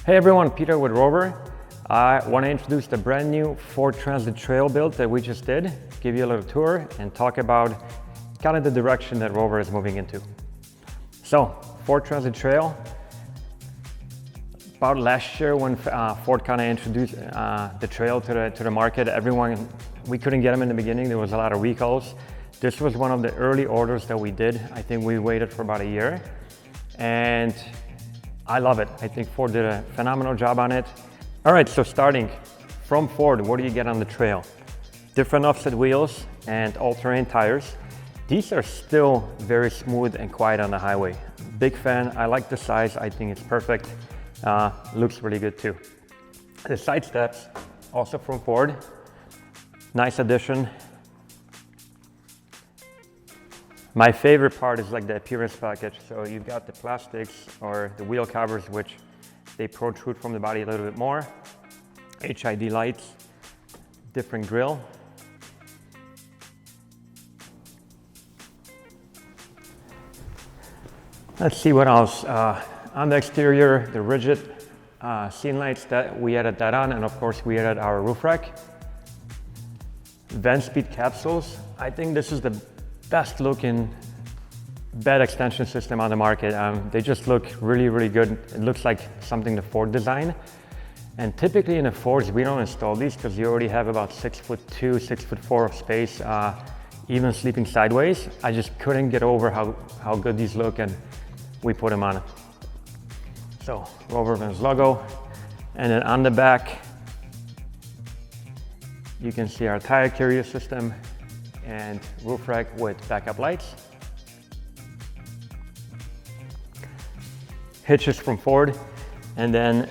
Hey everyone, Peter with Rover. I want to introduce the brand new Ford Transit Trail build that we just did, give you a little tour and talk about kind of the direction that Rover is moving into. So, Ford Transit Trail, about last year when Ford kind of introduced the Trail to the market, we couldn't get them in the beginning, there was a lot of recalls. This was one of the early orders that we did. I think we waited for about a year, and I love it. I think Ford did a phenomenal job on it. All right, so starting from Ford, what do you get on the Trail? Different offset wheels and all-terrain tires. These are still very smooth and quiet on the highway. Big fan, I like the size, I think it's perfect. Looks really good too. The side steps, also from Ford. Nice addition. My favorite part is like the appearance package. So you've got the plastics or the wheel covers, which they protrude from the body a little bit more. HID lights, different grille. Let's see what else. On the exterior, the rigid scene lights, that we added that on, and of course we added our roof rack. Van Speed capsules. I think this is the best looking bed extension system on the market. They just look really, really good. It looks like something the Ford designed. And typically in the Fords, we don't install these because you already have about 6'2", 6'4" of space, even sleeping sideways. I just couldn't get over how good these look, and we put them on. So, Rover Vans logo. And then on the back, you can see our tire carrier system and roof rack with backup lights. Hitches from Ford. And then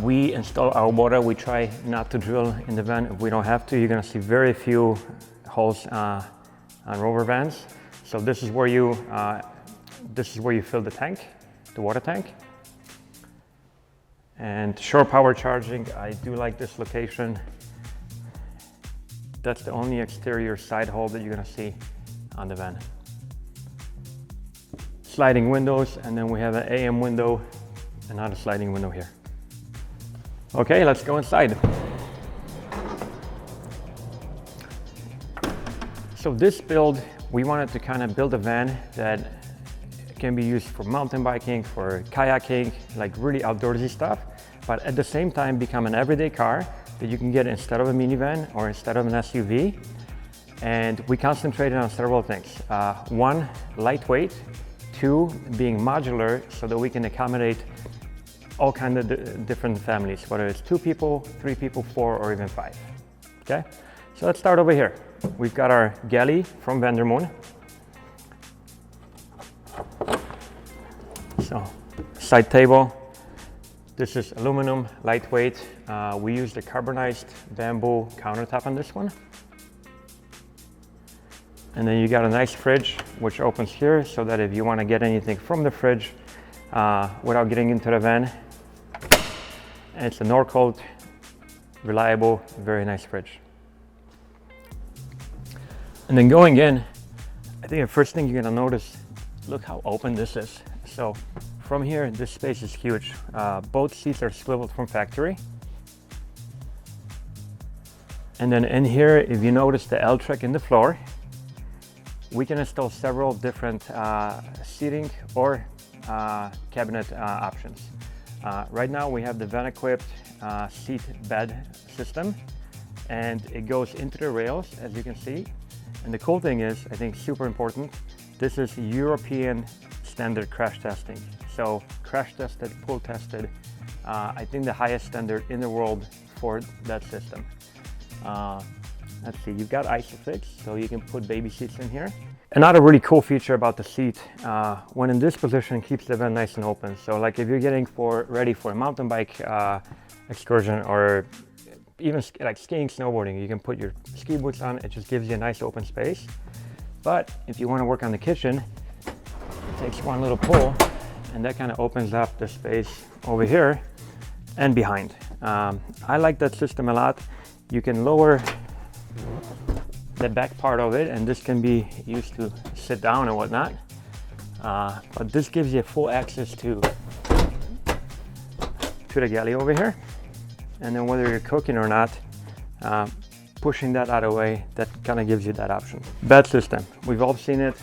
we install our water. We try not to drill in the van if we don't have to. You're gonna see very few holes on Rover Vans. So this is where you fill the tank, the water tank. And shore power charging, I do like this location. That's the only exterior side hole that you're gonna see on the van. Sliding windows, and then we have an AM window, another sliding window here. Okay, let's go inside. So this build, we wanted to kind of build a van that can be used for mountain biking, for kayaking, like really outdoorsy stuff, but at the same time become an everyday car that you can get instead of a minivan or instead of an SUV. And we concentrated on several things. One, lightweight. Two, being modular so that we can accommodate all kinds of different families, whether it's 2 people, 3 people, 4, or even 5. Okay, so let's start over here. We've got our galley from VanderMoon. So, side table. This is aluminum, lightweight. We used a carbonized bamboo countertop on this one. And then you got a nice fridge, which opens here so that if you want to get anything from the fridge without getting into the van. And it's a Norcold, reliable, very nice fridge. And then going in, I think the first thing you're gonna notice, look how open this is. So from here, this space is huge. Both seats are swiveled from factory. And then in here, if you notice the L-track in the floor, we can install several different seating or cabinet options. Right now we have the VanEquipped seat bed system, and it goes into the rails, as you can see. And the cool thing is, I think super important, this is European standard crash testing. So crash tested, pull tested, I think the highest standard in the world for that system. Let's see, you've got ISOFIX, so you can put baby seats in here. Another really cool feature about the seat, when in this position, keeps the van nice and open. So like if you're getting ready for a mountain bike excursion, or even like skiing, snowboarding, you can put your ski boots on. It just gives you a nice open space. But if you want to work on the kitchen, it takes one little pull, and that kind of opens up the space over here and behind. I like that system a lot. You can lower the back part of it, and this can be used to sit down and whatnot. But this gives you full access to to the galley over here. And then whether you're cooking or not, pushing that out of the way, that kind of gives you that option. Bed system, we've all seen it.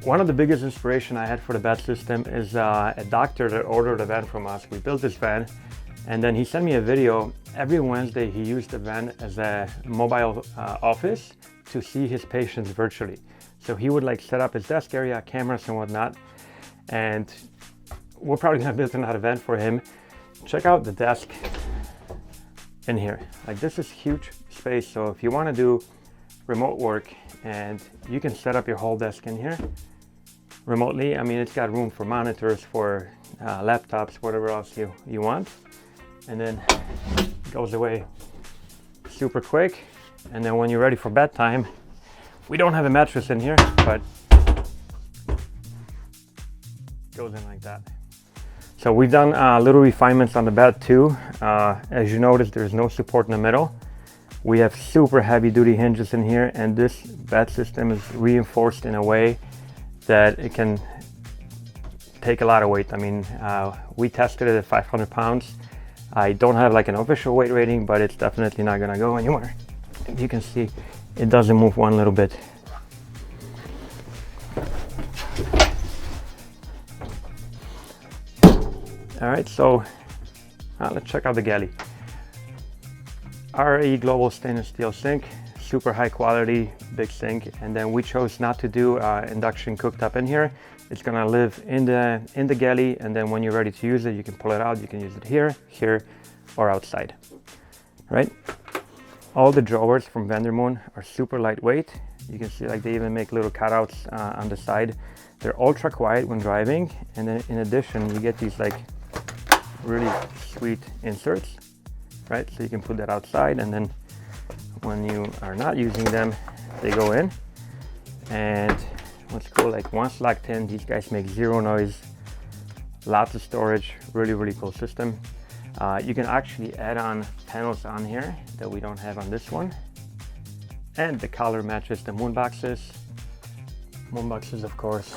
One of the biggest inspiration I had for the bed system is a doctor that ordered a van from us. We built this van, and then he sent me a video. Every Wednesday he used the van as a mobile office to see his patients virtually. So he would like set up his desk area, cameras and whatnot, and we're probably gonna build another van for him. Check out the desk in here. Like, this is huge space, so if you want to do remote work, and you can set up your whole desk in here remotely. I mean, it's got room for monitors, for laptops, whatever else you want, and then it goes away super quick. And then when you're ready for bedtime, we don't have a mattress in here, but it goes in like that. So we've done little refinements on the bed too. As you notice, there's no support in the middle. We have super heavy duty hinges in here, and this bed system is reinforced in a way that it can take a lot of weight. I mean, we tested it at 500 pounds. I don't have like an official weight rating, but it's definitely not gonna go anywhere. You can see it doesn't move one little bit. All right, so let's check out the galley. RE Global stainless steel sink, super high quality, big sink. And then we chose not to do induction cooktop in here. It's gonna live in the galley, and then when you're ready to use it, you can pull it out. You can use it here, or outside, right? All the drawers from VanderMoon are super lightweight. You can see like they even make little cutouts on the side. They're ultra quiet when driving, and then in addition, you get these like really sweet inserts, right? So you can put that outside, and then when you are not using them, they go in. And what's cool, like once locked in, these guys make zero noise, lots of storage, really cool system. You can actually add on panels on here that we don't have on this one, and the color matches the moon boxes. Moon boxes, of course,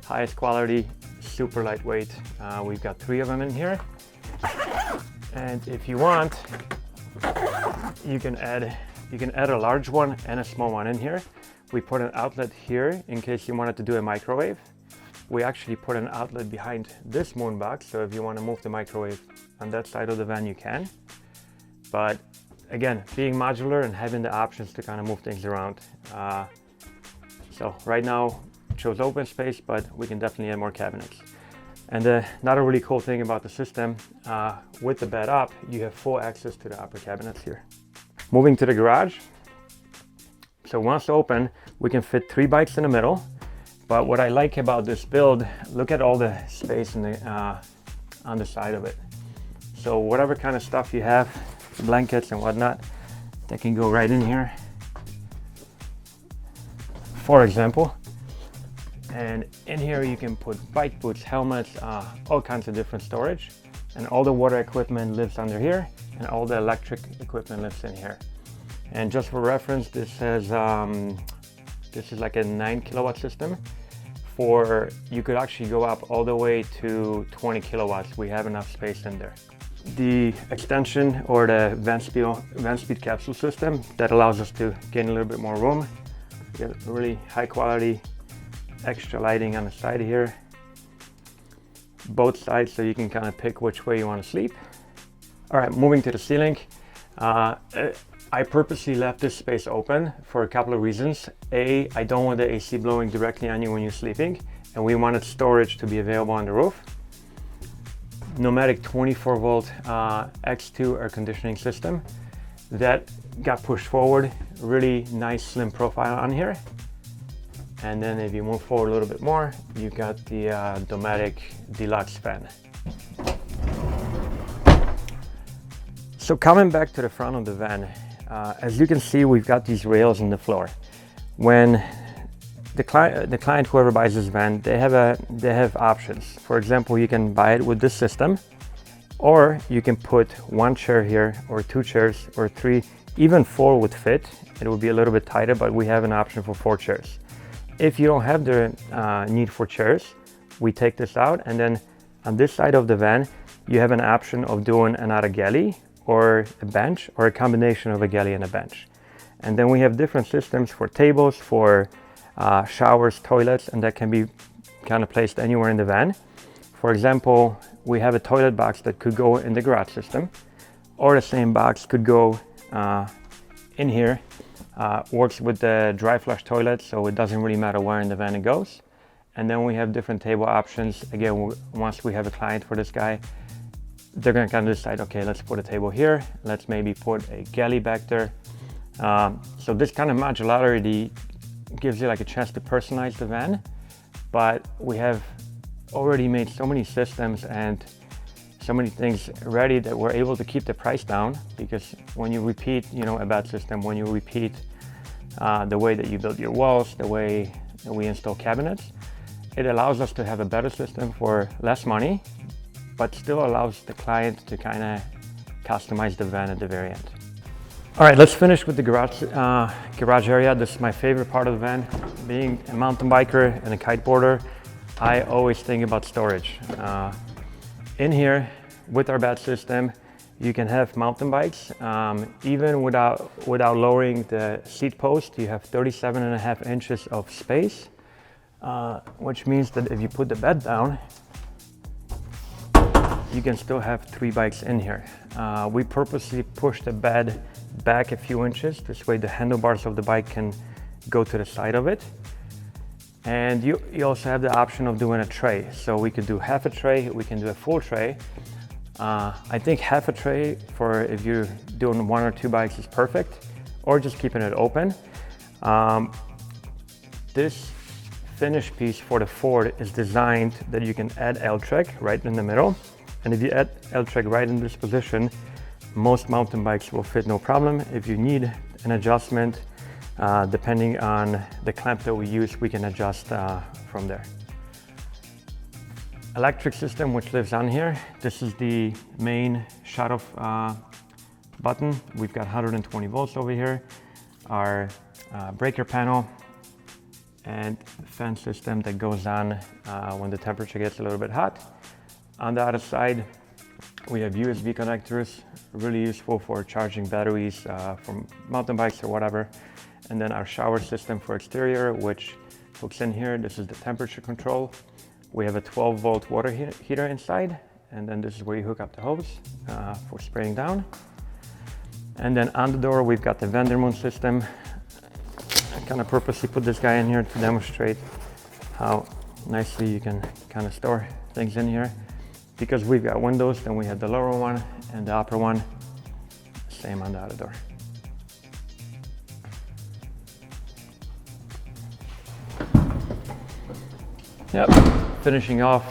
highest quality, super lightweight. We've got 3 of them in here, and if you want, you can add a large one and a small one in here. We put an outlet here in case you wanted to do a microwave. We actually put an outlet behind this moon box, so if you want to move the microwave on that side of the van, you can. But again, being modular and having the options to kind of move things around. So right now, chose open space, but we can definitely add more cabinets. And another really cool thing about the system, with the bed up, you have full access to the upper cabinets here. Moving to the garage. So once open, we can fit 3 bikes in the middle. But what I like about this build, look at all the space in the, on the side of it. So whatever kind of stuff you have, blankets and whatnot, that can go right in here, for example. And in here you can put bike boots, helmets, all kinds of different storage. And all the water equipment lives under here, and all the electric equipment lives in here. And just for reference, this has this is like a 9 kilowatt system. You could actually go up all the way to 20 kilowatts. We have enough space in there. The extension, or the van speed capsule system, that allows us to gain a little bit more room. We get really high quality extra lighting on the side here, both sides, so you can kind of pick which way you want to sleep. All right, moving to the ceiling. I purposely left this space open for a couple of reasons. A, I don't want the AC blowing directly on you when you're sleeping, and we wanted storage to be available on the roof. Pneumatic 24 volt X2 air conditioning system that got pushed forward. Really nice slim profile on here. And then if you move forward a little bit more, you got the Dometic Deluxe fan. So coming back to the front of the van, as you can see, we've got these rails in the floor. When the client, whoever buys this van, they have options. For example, you can buy it with this system, or you can put 1 chair here, or 2 chairs, or 3, even 4 would fit. It would be a little bit tighter, but we have an option for 4 chairs. if you don't have the need for chairs, we take this out, and then on this side of the van, you have an option of doing another galley or a bench, or a combination of a galley and a bench. And then we have different systems for tables, for showers, toilets, and that can be kind of placed anywhere in the van. For example, we have a toilet box that could go in the garage system, or the same box could go in here. Works with the dry flush toilet, so it doesn't really matter where in the van it goes. And then we have different table options. Again, once we have a client for this guy, they're gonna kind of decide, okay, let's put a table here, let's maybe put a galley back there. So this kind of modularity gives you like a chance to personalize the van, but we have already made so many systems and so many things ready that we're able to keep the price down, because when you repeat, you know, a bed system, when you repeat the way that you build your walls, the way that we install cabinets, it allows us to have a better system for less money, but still allows the client to kind of customize the van at the very end. All right, let's finish with the garage area. This is my favorite part of the van. Being a mountain biker and a kiteboarder, I always think about storage. In here, with our bed system, you can have mountain bikes. Even without lowering the seat post, you have 37.5 inches of space, which means that if you put the bed down, you can still have 3 bikes in here. We purposely push the bed back a few inches, this way the handlebars of the bike can go to the side of it. And you also have the option of doing a tray. So we could do half a tray, we can do a full tray. I think half a tray for if you're doing 1 or 2 bikes is perfect, or just keeping it open. This finish piece for the Ford is designed that you can add L-track right in the middle. And if you add L-track right in this position, most mountain bikes will fit no problem. If you need an adjustment, depending on the clamp that we use, we can adjust from there. Electric system, which lives on here. This is the main shut-off button. We've got 120 volts over here, our breaker panel, and fan system that goes on when the temperature gets a little bit hot. On the other side, we have USB connectors, really useful for charging batteries from mountain bikes or whatever. And then our shower system for exterior, which hooks in here. This is the temperature control. We have a 12-volt water heater inside, and then this is where you hook up the hose for spraying down. And then on the door, we've got the VanderMoon system. I kind of purposely put this guy in here to demonstrate how nicely you can kind of store things in here. Because we've got windows, then we have the lower one and the upper one, same on the other door. Yep, finishing off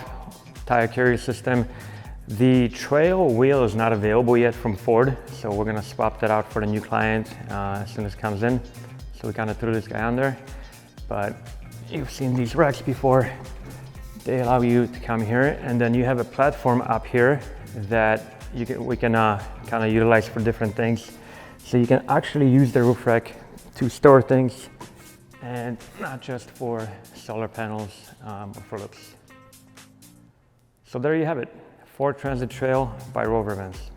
tire carrier system. The trail wheel is not available yet from Ford, so we're gonna swap that out for the new client as soon as it comes in. So we kind of threw this guy on there, but you've seen these racks before. They allow you to come here, and then you have a platform up here that we can kind of utilize for different things. So you can actually use the roof rack to store things, and not just for solar panels or for looks. So there you have it, Ford Transit Trail by Rover Vans.